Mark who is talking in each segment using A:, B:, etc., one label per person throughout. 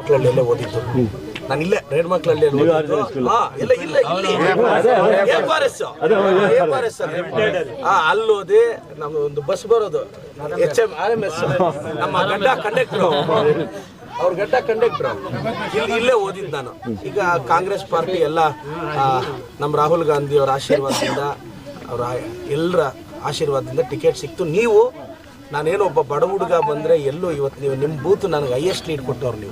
A: ರೇಡ್ಮಕ್ಳಳ್ಳಿಯಲ್ಲೇ ಓದಿದ್ದು. ನಾನು ಇಲ್ಲೇ ರೇಡ್ಮಕ್ಳಳ್ಳಿಯಲ್ಲಿ ಅಲ್ಲಿ ಓದಿ ನಮ್ಮ ಒಂದು ಬಸ್ ಬರೋದು HMRMS ನಮ್ಮ ಗಡ್ಡ ಕಂಡಕ್ಟರ್, ಅವ್ರ ಗಡ್ಡ ಕಂಡಕ್ಟರ್ ಇಲ್ಲೇ ಓದಿದ್ದು ನಾನು. ಈಗ ಕಾಂಗ್ರೆಸ್ ಪಾರ್ಟಿ ಎಲ್ಲ ನಮ್ಮ ರಾಹುಲ್ ಗಾಂಧಿ ಅವರ ಆಶೀರ್ವಾದದಿಂದ, ಅವರ ಎಲ್ಲರ ಆಶೀರ್ವಾದದಿಂದ ಟಿಕೆಟ್ ಸಿಕ್ತು. ನೀವು ನಾನೇನೋ ಒಬ್ಬ ಬಡ ಹುಡುಗ ಬಂದರೆ ಎಲ್ಲೂ ಇವತ್ತು ನೀವು ನಿಮ್ಮ ಬೂತ್ ನನಗೆ ಹೈಯೆಸ್ಟ್ ಲೀಡ್ ಕೊಟ್ಟವ್ರು ನೀವು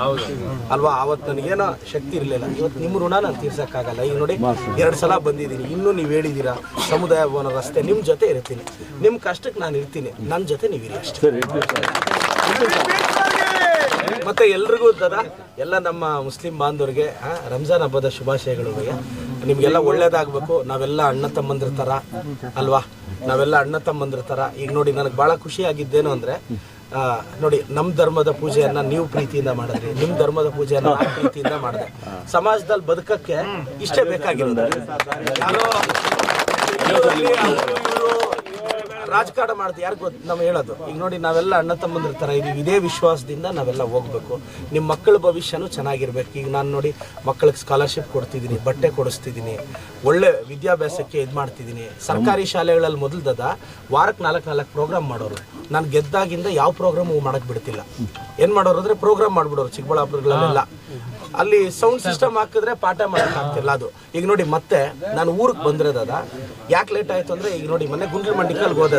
A: ಅಲ್ವಾ. ಅವತ್ತು ನನಗೇನೋ ಶಕ್ತಿ ಇರಲಿಲ್ಲ, ಇವತ್ತು ನಿಮ್ಮ ಋಣ ನಾನು ತೀರ್ಸೋಕ್ಕಾಗಲ್ಲ. ಈಗ ನೋಡಿ 2 ಸಲ ಬಂದಿದ್ದೀನಿ, ಇನ್ನೂ ನೀವು ಹೇಳಿದ್ದೀರಾ ಸಮುದಾಯ ಭವನ ರಸ್ತೆ ನಿಮ್ಮ ಜೊತೆ ಇರ್ತೀನಿ, ನಿಮ್ಮ ಕಷ್ಟಕ್ಕೆ ನಾನು ಇರ್ತೀನಿ, ನನ್ನ ಜೊತೆ ನೀವಿರಿ ಅಷ್ಟೇ. ಮತ್ತು ಎಲ್ರಿಗೂ ಎಲ್ಲ ನಮ್ಮ ಮುಸ್ಲಿಂ ಬಾಂಧವರಿಗೆ ರಂಜಾನ್ ಹಬ್ಬದ ಶುಭಾಶಯಗಳು. ನಿಮಗೆಲ್ಲ ಒಳ್ಳೇದಾಗಬೇಕು. ನಾವೆಲ್ಲ ಅಣ್ಣ ತಮ್ಮಂದ್ರ ಥರ ಅಲ್ವಾ, ನಾವೆಲ್ಲ ಅಣ್ಣ ತಮ್ಮಂದ್ರ ಥರ. ಈಗ ನೋಡಿ ನನಗೆ ಭಾಳ ಖುಷಿಯಾಗಿದ್ದೇನು ಅಂದರೆ, ನೋಡಿ ನಮ್ಮ ಧರ್ಮದ ಪೂಜೆಯನ್ನು ನೀವು ಪ್ರೀತಿಯಿಂದ ಮಾಡಿದ್ರಿ, ನಿಮ್ಮ ಧರ್ಮದ ಪೂಜೆಯನ್ನು ನಾನು ಪ್ರೀತಿಯಿಂದ ಮಾಡಿದೆ. ಸಮಾಜದಲ್ಲಿ ಬದುಕಕ್ಕೆ ಇಷ್ಟೇ ಬೇಕಾಗಿರೋದು. ಯಾರೋ ರಾಜಕಾರಣ ಮಾಡ್ತೀವಿ, ಯಾರು ಗೊತ್ತು ನಾವು ಹೇಳೋದು. ಈಗ ನೋಡಿ ನಾವೆಲ್ಲ ಅಣ್ಣ ತಮ್ಮಂದ್ರ ಥರ ಇದೀವಿ, ಇದೇ ವಿಶ್ವಾಸದಿಂದ ನಾವೆಲ್ಲ ಹೋಗ್ಬೇಕು. ನಿಮ್ಮ ಮಕ್ಕಳ ಭವಿಷ್ಯನೂ ಚೆನ್ನಾಗಿರ್ಬೇಕು. ಈಗ ನಾನು ನೋಡಿ ಮಕ್ಕಳಿಗೆ ಸ್ಕಾಲರ್ಶಿಪ್ ಕೊಡ್ತಿದ್ದೀನಿ, ಬಟ್ಟೆ ಕೊಡಿಸ್ತಿದ್ದೀನಿ, ಒಳ್ಳೆ ವಿದ್ಯಾಭ್ಯಾಸಕ್ಕೆ ಇದು ಮಾಡ್ತಿದ್ದೀನಿ. ಸರ್ಕಾರಿ ಶಾಲೆಗಳಲ್ಲಿ ಮೊದಲ್ದದ ವಾರಕ್ಕೆ 4 ಪ್ರೋಗ್ರಾಮ್ ಮಾಡೋರು. ನಾನು ಗೆದ್ದಾಗಿಂದ ಯಾವ ಪ್ರೋಗ್ರಾಮು ಮಾಡೋಕ್ಕೆ ಬಿಡ್ತಿಲ್ಲ. ಏನು ಮಾಡೋರು ಅಂದರೆ ಪ್ರೋಗ್ರಾಮ್ ಮಾಡಿಬಿಡೋರು. ಚಿಕ್ಕಬಳ್ಳಾಪುರಗಳಲ್ಲೆಲ್ಲ ಅಲ್ಲಿ ಸೌಂಡ್ ಸಿಸ್ಟಮ್ ಹಾಕಿದ್ರೆ ಪಾಠ ಮಾಡೋಕ್ಕಾಗ್ತಿಲ್ಲ ಅದು. ಈಗ ನೋಡಿ ಮತ್ತೆ ನಾನು ಊರಿಗೆ ಬಂದ್ರೆ ಯಾಕೆ ಲೇಟ್ ಆಯ್ತು ಅಂದ್ರೆ, ಈಗ ನೋಡಿ ಮೊನ್ನೆ ಗುಂಡ್ಲಮಂಡಿಕಲ್ಗೆ ಹೋದೆ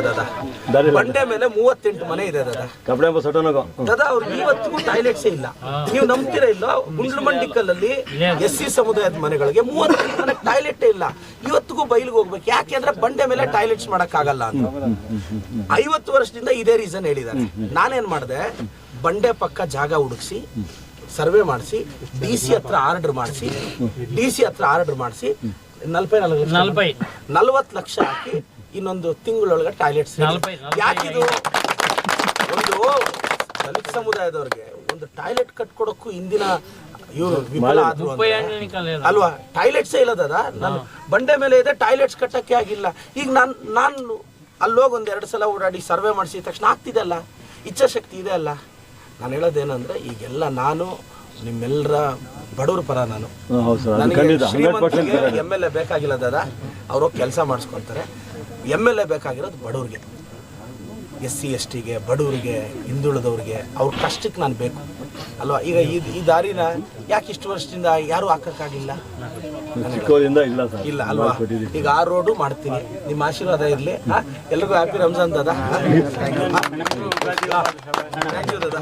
A: ಬಂಡೆ ಮೇಲೆ 38 ಮನೆ ಇದೆ ಅವ್ರಿಗೆ ಇವತ್ತಿಗೂ ಟಾಯ್ಲೆಟ್ಸೇ ಇಲ್ಲ. ನೀವು ನಂಬ್ತೀರಾ ಇಲ್ಲ, ಗುಂಡ್ಲಮಂಡಿಕಲ್ಲಲ್ಲಿ SC ಸಮುದಾಯದ ಮನೆಗಳಿಗೆ 38 ಮನೆ ಟಾಯ್ಲೆಟೇ ಇಲ್ಲ. ಇವತ್ತಿಗೂ ಬಯಲಿಗೆ ಹೋಗ್ಬೇಕು. ಯಾಕೆ ಅಂದ್ರೆ ಬಂಡೆ ಮೇಲೆ ಟಾಯ್ಲೆಟ್ಸ್ ಮಾಡಕ್ಕಾಗಲ್ಲ ಅಂತ 50 ವರ್ಷದಿಂದ ಇದೇ ರೀಸನ್ ಹೇಳಿದ್ದಾರೆ. ನಾನೇನ್ ಮಾಡಿದೆ, ಬಂಡೆ ಪಕ್ಕ ಜಾಗ ಹುಡುಕ್ಸಿ ಸರ್ವೆ ಮಾಡಿಸಿ DC ಹತ್ರ ಆರ್ಡರ್ ಮಾಡಿಸಿ 40 ಲಕ್ಷ ಹಾಕಿ ಇನ್ನೊಂದು ತಿಂಗಳೊಳಗೆ ಟಾಯ್ಲೆಟ್ಸ್. ಯಾಕಿದು ಒಂದು ದಲಿತ ಸಮುದಾಯದವ್ರಿಗೆ ಒಂದು ಟಾಯ್ಲೆಟ್ ಕಟ್ಕೊಡಕ್ಕೂ ಇಂದಿನ ಇವರು ವಿಫಲ ಆದ್ರು ಅಲ್ವಾ. ಟಾಯ್ಲೆಟ್ಸೇ ಇಲ್ಲದ ನಾನು ಬಂಡೆ ಮೇಲೆ ಇದೆ, ಟಾಯ್ಲೆಟ್ಸ್ ಕಟ್ಟಕ್ಕೆ ಆಗಿಲ್ಲ. ಈಗ ನಾನು ಅಲ್ಲೋಗಿ 1-2 ಸಲ ಓಡಾಡಿ ಸರ್ವೆ ಮಾಡಿಸಿದ ತಕ್ಷಣ ಆಗ್ತಿದೆಲ್ಲ, ಇಚ್ಛಾಶಕ್ತಿ ಇದೆ ಅಲ್ಲ. ನಾನು ಹೇಳೋದೇನಂದ್ರೆ, ಈಗೆಲ್ಲ ನಾನು ನಿಮ್ಮೆಲ್ಲರ ಬಡವ್ರ ಪರ. ನಾನು ನನಗೆ ಶ್ರೀಮಂತರಿಗೆ MLA ಬೇಕಾಗಿಲ್ಲ ಅವರು ಕೆಲಸ ಮಾಡಿಸ್ಕೊತಾರೆ. MLA ಬೇಕಾಗಿರೋದು ಬಡವ್ರಿಗೆ, SC STಗೆ, ಬಡವರಿಗೆ, ಹಿಂದುಳಿದವ್ರಿಗೆ, ಅವ್ರ ಕಷ್ಟಕ್ಕೆ ನಾನು ಬೇಕು ಅಲ್ವಾ. ಈಗ ಈ ದಾರಿನ ಯಾಕೆ ಇಷ್ಟು ವರ್ಷದಿಂದ ಯಾರು ಹಾಕಕ್ಕಾಗಿಲ್ಲ ಇಲ್ಲ ಅಲ್ವಾ. ಈಗ ಆ ರೋಡು ಮಾಡ್ತೀನಿ, ನಿಮ್ಮ ಆಶೀರ್ವಾದ ಇರಲಿ. ಎಲ್ರಿಗೂ ಹ್ಯಾಪಿ ರಂಜಾನ್ ದಾದಾ. Thank you Dada.